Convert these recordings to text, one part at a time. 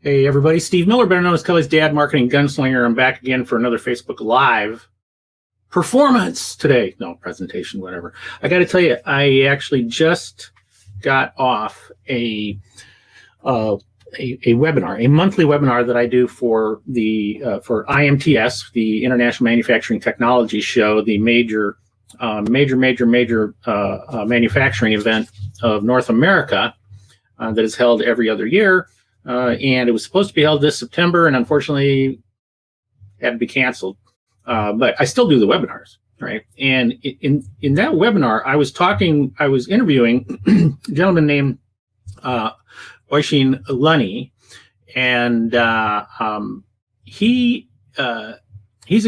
Hey everybody, Steve Miller, better known as Kelly's dad, marketing gunslinger. I'm back again for another Facebook Live performance today. No, presentation, whatever. I got to tell you, I actually just got off a webinar, a monthly webinar that I do for the for IMTS, the International Manufacturing Technology Show, the major manufacturing event of North America that is held every other year. And it was supposed to be held this September, and unfortunately had to be canceled. But I still do the webinars, right? And in that webinar, I was interviewing a gentleman named Oisin Lunny, and he's a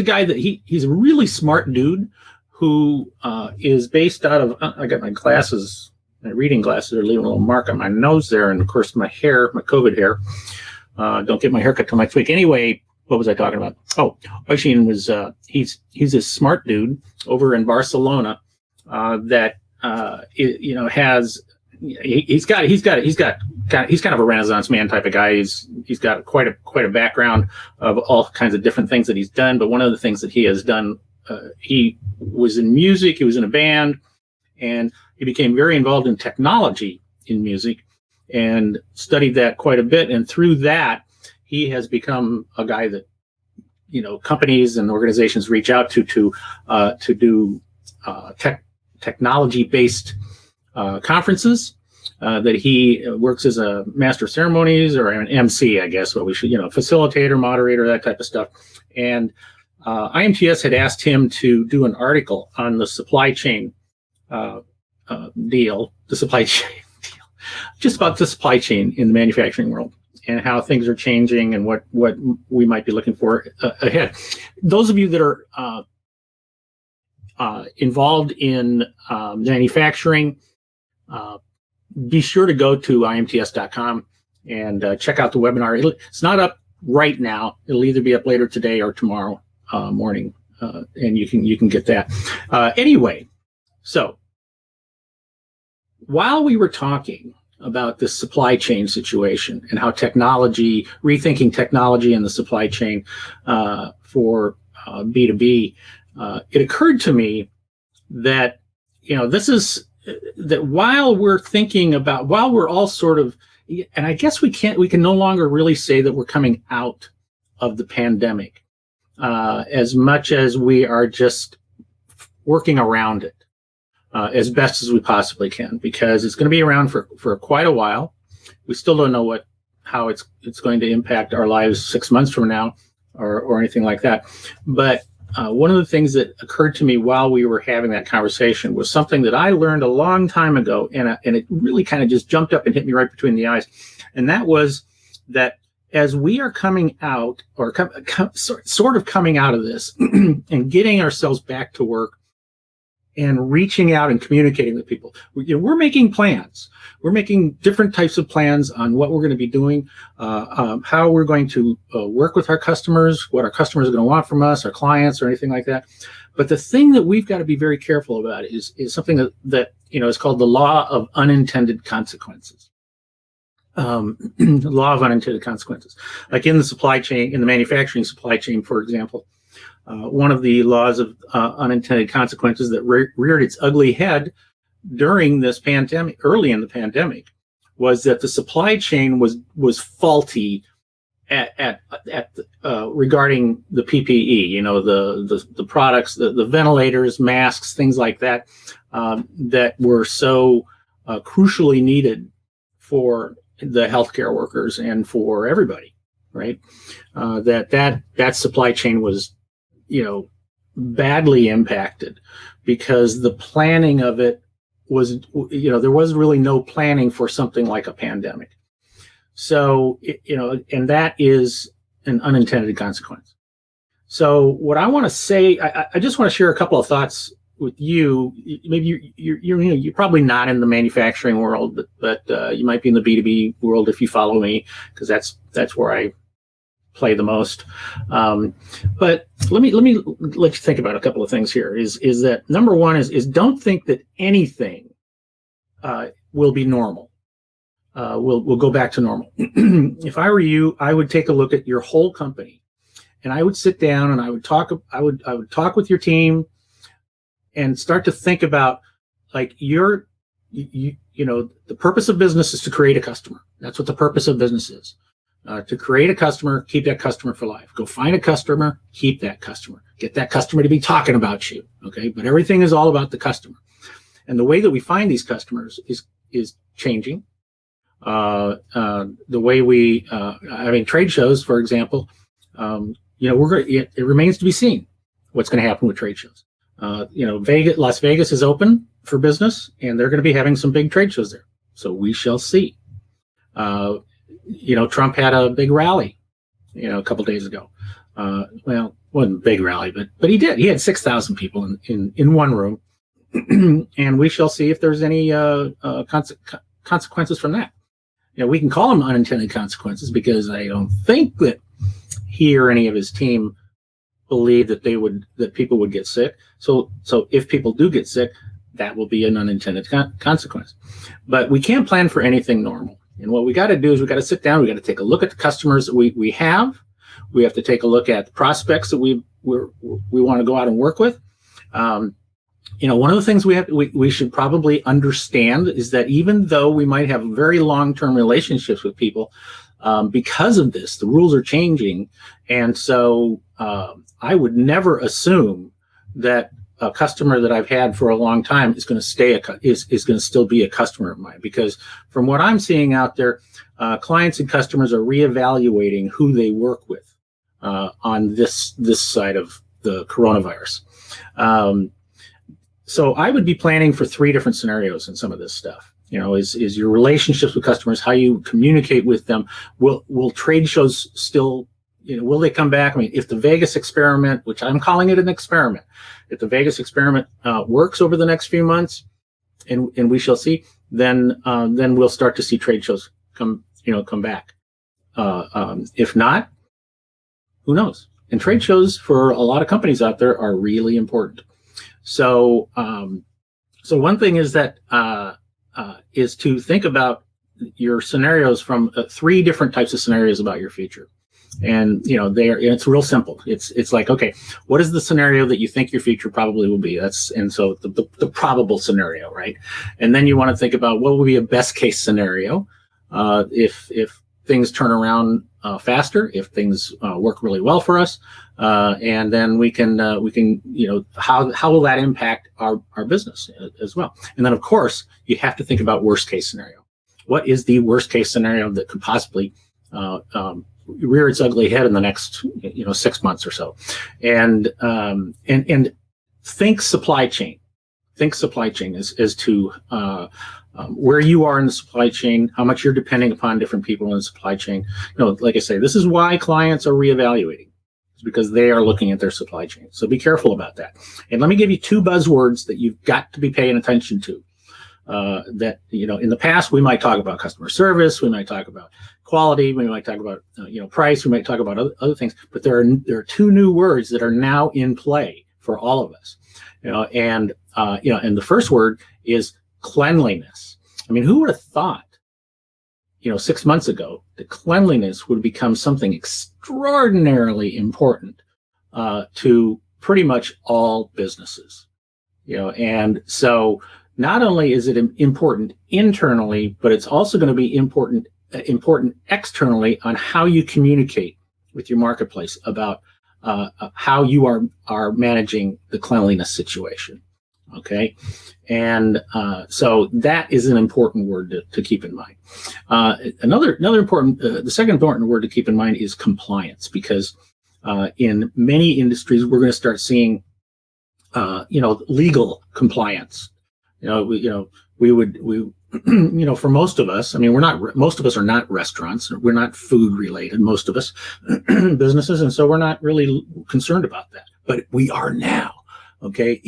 guy that he's a really smart dude who is based out of. I got my glasses. My reading glasses are leaving a little mark on my nose there, and of course my hair, my COVID hair. Don't get my haircut till next week. Anyway, what was I talking about? Oh, Oisin was he's a smart dude over in Barcelona that has he's kind of a Renaissance man type of guy. He's got quite a background of all kinds of different things that he's done. But one of the things that he has done, he was in music. He was in a band, and he became very involved in technology in music and studied that quite a bit. And through that, he has become a guy that, companies and organizations reach out to do technology-based conferences. That he works as a master of ceremonies or an MC, I guess, what we should, facilitator, moderator, that type of stuff. And IMTS had asked him to do an article on the supply chain just about the supply chain in the manufacturing world and how things are changing and what we might be looking for ahead. Those of you that are involved in manufacturing, be sure to go to imts.com and check out the webinar. It's not up right now. It'll either be up later today or tomorrow morning, and you can get that. Anyway, so while we were talking about this supply chain situation and how rethinking technology in the supply chain for B2B, it occurred to me that, that while we're all sort of, and I guess we can no longer really say that we're coming out of the pandemic as much as we are just working around it. As best as we possibly can, because it's going to be around for quite a while. We still don't know how it's going to impact our lives 6 months from now or anything like that. But one of the things that occurred to me while we were having that conversation was something that I learned a long time ago, and it really kind of just jumped up and hit me right between the eyes. And that was that as we are coming out, or sort of coming out of this and getting ourselves back to work, and reaching out and communicating with people. We're making plans. We're making different types of plans on what we're going to be doing, how we're going to work with our customers, what our customers are going to want from us, our clients, or anything like that. But the thing that we've got to be very careful about is something that is called the Law of Unintended Consequences. The Law of Unintended Consequences. Like in the supply chain, in the manufacturing supply chain, for example, one of the laws of unintended consequences that reared its ugly head during this pandemic, early in the pandemic, was that the supply chain was faulty regarding the PPE, the products, the ventilators, masks, things like that, that were so crucially needed for the healthcare workers and for everybody, right? That supply chain was badly impacted because the planning of it was, there was really no planning for something like a pandemic. So, and that is an unintended consequence. So what I want to say, I just want to share a couple of thoughts with you. Maybe you're probably not in the manufacturing world, but you might be in the B2B world if you follow me, because that's where I play the most. But let me let you think about a couple of things here. Is that number one is don't think that anything will be normal. we'll go back to normal. If I were you, I would take a look at your whole company, and I would sit down and I would talk with your team and start to think about, like, the purpose of business is to create a customer. That's what the purpose of business is. To create a customer, keep that customer for life. Go find a customer, keep that customer. Get that customer to be talking about you, okay? But everything is all about the customer. And the way that we find these customers is changing. The way we, trade shows, for example, it remains to be seen what's going to happen with trade shows. Las Vegas is open for business, and they're going to be having some big trade shows there. So we shall see. Trump had a big rally, a couple days ago. Well, wasn't a big rally, but he did. He had 6,000 people in one room, and we shall see if there's any consequences from that. We can call them unintended consequences, because I don't think that he or any of his team believe that people would get sick. So if people do get sick, that will be an unintended consequence. But we can't plan for anything normal. And what we got to do is we got to sit down. We got to take a look at the customers that we have. We have to take a look at the prospects that we want to go out and work with. One of the things we should probably understand is that even though we might have very long-term relationships with people, because of this, the rules are changing, and so I would never assume that a customer that I've had for a long time is going to is going to still be a customer of mine, because from what I'm seeing out there, clients and customers are reevaluating who they work with on this side of the coronavirus. So I would be planning for 3 different scenarios in some of this stuff. Is your relationships with customers, how you communicate with them. Will trade shows still, will they come back? I mean, if the Vegas experiment, which I'm calling it an experiment, if the Vegas experiment works over the next few months, and we shall see, then we'll start to see trade shows come back. If not, who knows? And trade shows for a lot of companies out there are really important. So one thing is that is to think about your scenarios from 3 different types of scenarios about your future. And it's real simple. It's like, okay, what is the scenario that you think your future probably will be? So the probable scenario, right? And then you want to think about what would be a best case scenario if things turn around faster, if things work really well for us, and then we can how will that impact our business as well? And then of course you have to think about worst case scenario. What is the worst case scenario that could possibly rear its ugly head in the next 6 months or so? And think supply chain. Think supply chain as to where you are in the supply chain, how much you're depending upon different people in the supply chain. Like I say, this is why clients are reevaluating. It's because they are looking at their supply chain. So be careful about that. And let me give you 2 buzzwords that you've got to be paying attention to. That in the past we might talk about customer service, we might talk about quality, we might talk about price, we might talk about other things. But there are 2 new words that are now in play for all of us. And the first word is cleanliness. I mean, who would have thought 6 months ago that cleanliness would become something extraordinarily important to pretty much all businesses? And so not only is it important internally, but it's also going to be important externally on how you communicate with your marketplace about how you are managing the cleanliness situation. Okay, and so that is an important word to keep in mind. Another important, the second important word to keep in mind is compliance, because in many industries we're going to start seeing legal compliance. For most of us, I mean, most of us are not restaurants. We're not food related, most of us businesses. And so we're not really concerned about that, but we are now, okay.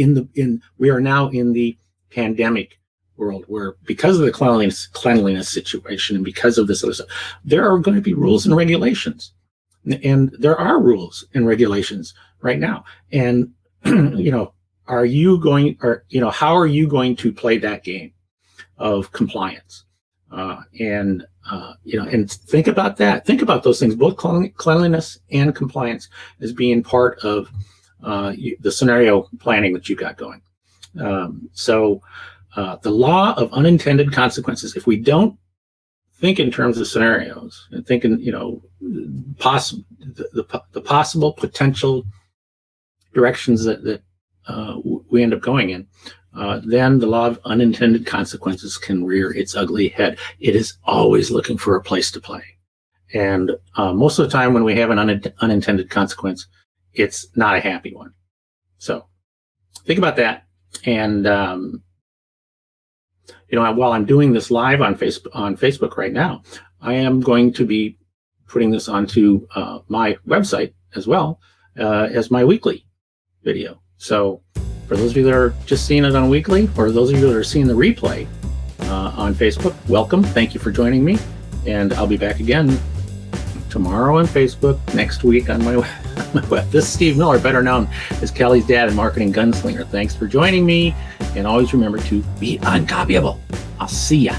We are now in the pandemic world where, because of the cleanliness situation and because of this other stuff, there are going to be rules and regulations, and there are rules and regulations right now. And, how are you going to play that game of compliance? And think about that. Think about those things, both cleanliness and compliance, as being part of the scenario planning that you've got going. So the law of unintended consequences, if we don't think in terms of scenarios and think in, the possible potential directions that we end up going in, then the law of unintended consequences can rear its ugly head. It is always looking for a place to play. And most of the time when we have an unintended consequence, it's not a happy one. So think about that. And, while I'm doing this live on Facebook right now, I am going to be putting this onto my website as well as my weekly video. So for those of you that are just seeing it on weekly, or those of you that are seeing the replay on Facebook, welcome. Thank you for joining me. And I'll be back again tomorrow on Facebook, next week on my web. This is Steve Miller, better known as Kelly's dad and marketing gunslinger. Thanks for joining me. And always remember to be uncopyable. I'll see ya.